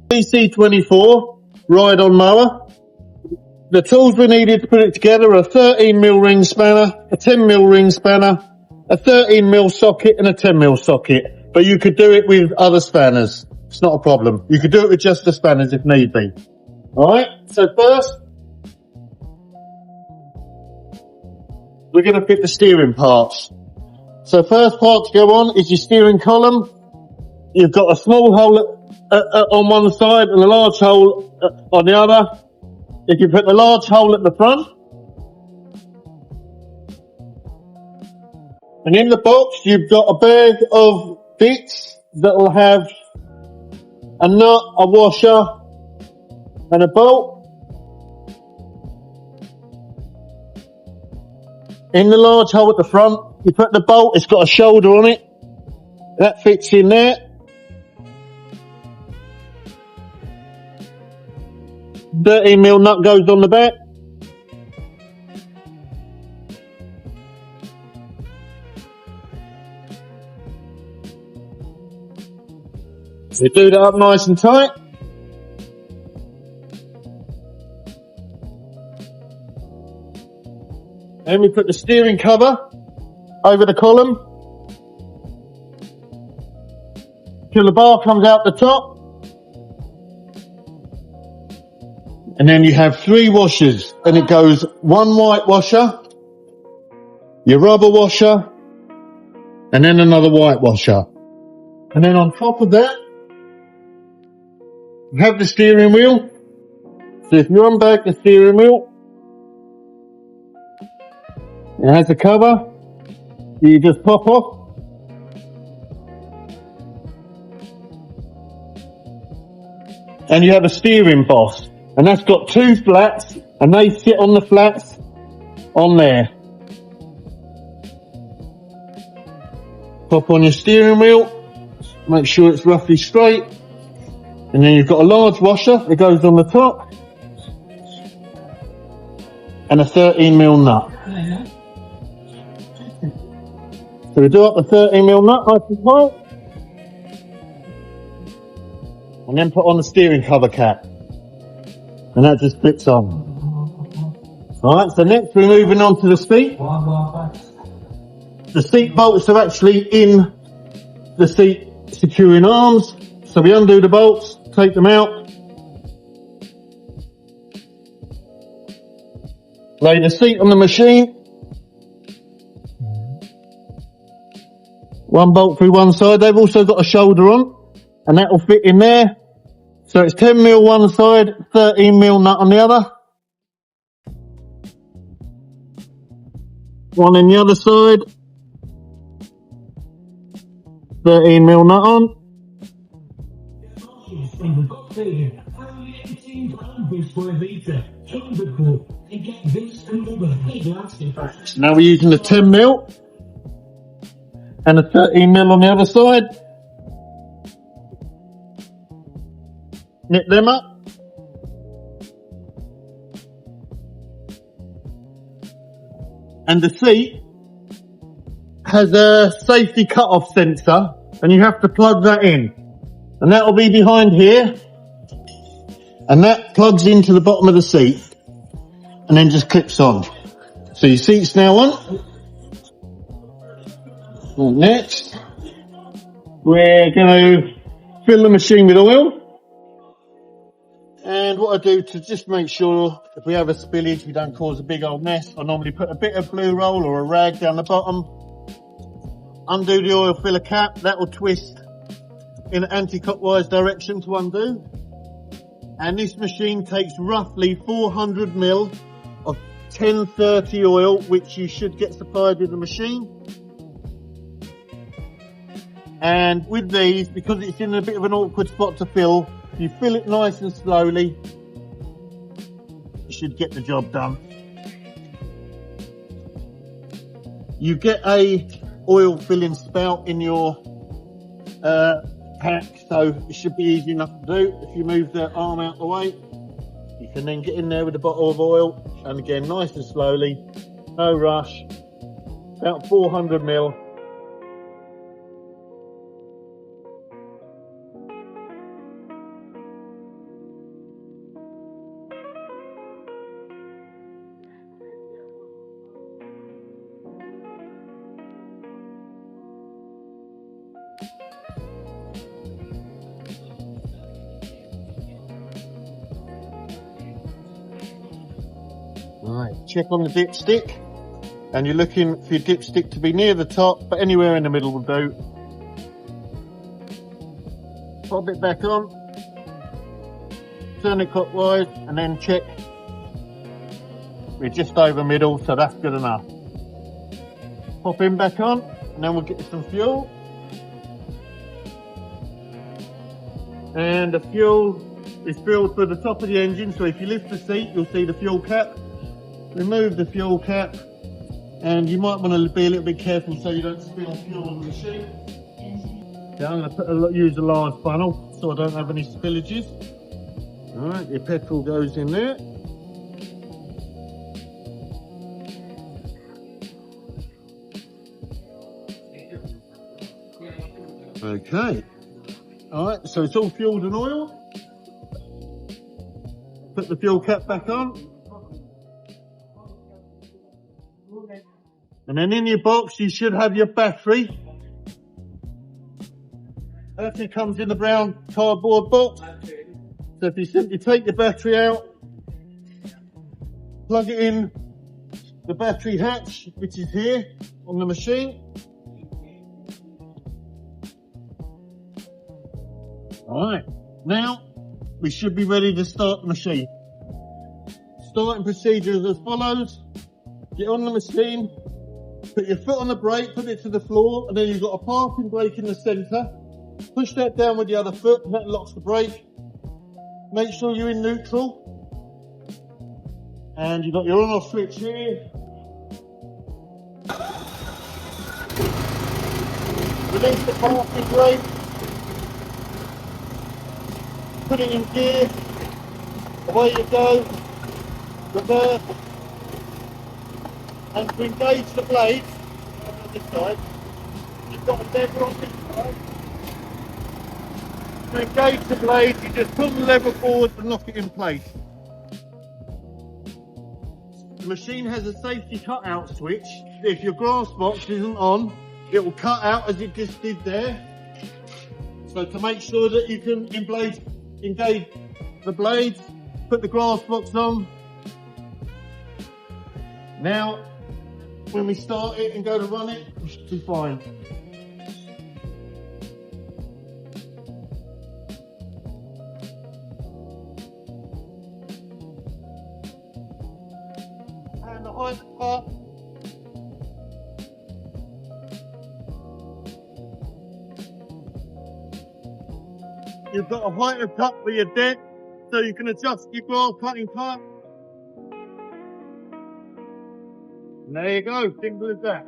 DC24 ride-on mower. The tools we needed to put it together are a 13mm ring spanner, a 10mm ring spanner, a 13mm socket and a 10mm socket. But you could do it with other spanners. It's not a problem. You could do it with just the spanners if need be. Alright, so first, we're going to fit the steering parts. So first part to go on is your steering column. You've got a small hole on one side and a large hole on the other. If you put the large hole at the front, and in the box you've got a bag of bits that will have a nut, a washer and a bolt. In the large hole at the front you put the bolt, it's got a shoulder on it, that fits in there. 13mm nut goes on the back. You do that up nice and tight. Then we put the steering cover over the column till the bar comes out the top. And then you have 3 washers, and it goes one white washer, your rubber washer, and then another white washer. And then on top of that, you have the steering wheel. So if you unbag the steering wheel, it has a cover, you just pop off. And you have a steering boss. And that's got 2 flats, and they sit on the flats on there. Pop on your steering wheel, make sure it's roughly straight, and then you've got a large washer that goes on the top, and a 13mm nut. So we do up the 13mm nut nice and tight, and then put on the steering cover cap. And that just flips on. Alright, so next we're moving on to the seat. The seat bolts are actually in the seat securing arms. So we undo the bolts, take them out. Lay the seat on the machine. One bolt through one side. They've also got a shoulder on, and that will fit in there. So it's 10mm one side, 13mm nut on the other. One in the other side. 13mm nut on. Now we're using the 10mm and a 13mm on the other side. Knit them up. And the seat has a safety cut-off sensor, and you have to plug that in. And that will be behind here. And that plugs into the bottom of the seat and then just clips on. So your seat's now on. And next, we're going to fill the machine with oil. And what I do to just make sure if we have a spillage we don't cause a big old mess, I normally put a bit of blue roll or a rag down the bottom, undo the oil filler cap, that will twist in an anti-clockwise direction to undo. And this machine takes roughly 400ml of 1030 oil, which you should get supplied with the machine. And with these, because it's in a bit of an awkward spot to fill, you fill it nice and slowly, you should get the job done. You get a oil filling spout in your pack, so it should be easy enough to do. If you move the arm out the way, you can then get in there with a bottle of oil, and again nice and slowly, no rush, about 400ml. Right, check on the dipstick, and you're looking for your dipstick to be near the top, but anywhere in the middle will do. Pop it back on, turn it clockwise, and then check. We're just over middle, so that's good enough. Pop him back on, and then we'll get some fuel. And the fuel is filled to the top of the engine, so if you lift the seat, you'll see the fuel cap. Remove the fuel cap, and you might want to be a little bit careful so you don't spill fuel on the machine. Yeah, I'm going to use a large funnel so I don't have any spillages. Alright, your petrol goes in there. Okay. Alright, so it's all fueled and oil. Put the fuel cap back on. And then in your box you should have your battery. Battery comes in the brown cardboard box. So if you simply take the battery out, plug it in the battery hatch, which is here on the machine. Alright, now we should be ready to start the machine. Starting procedure is as follows. Get on the machine, put your foot on the brake, put it to the floor, and then you've got a parking brake in the centre. Push that down with the other foot, and that locks the brake. Make sure you're in neutral. And you've got your on-off switch here. Release the parking brake. Put it in gear. Away you go. Reverse. And to engage the blade, on this side, you've got a lever on this side. To engage the blade, you just pull the lever forward and lock it in place. The machine has a safety cut-out switch. If your grass box isn't on, it will cut out as it just did there. So to make sure that you can engage the blades, put the grass box on. Now, when we start it and go to run it, we should be fine. And the height cut. You've got a height of cut for your deck, so you can adjust your grass cutting cut. And there you go, simple as that.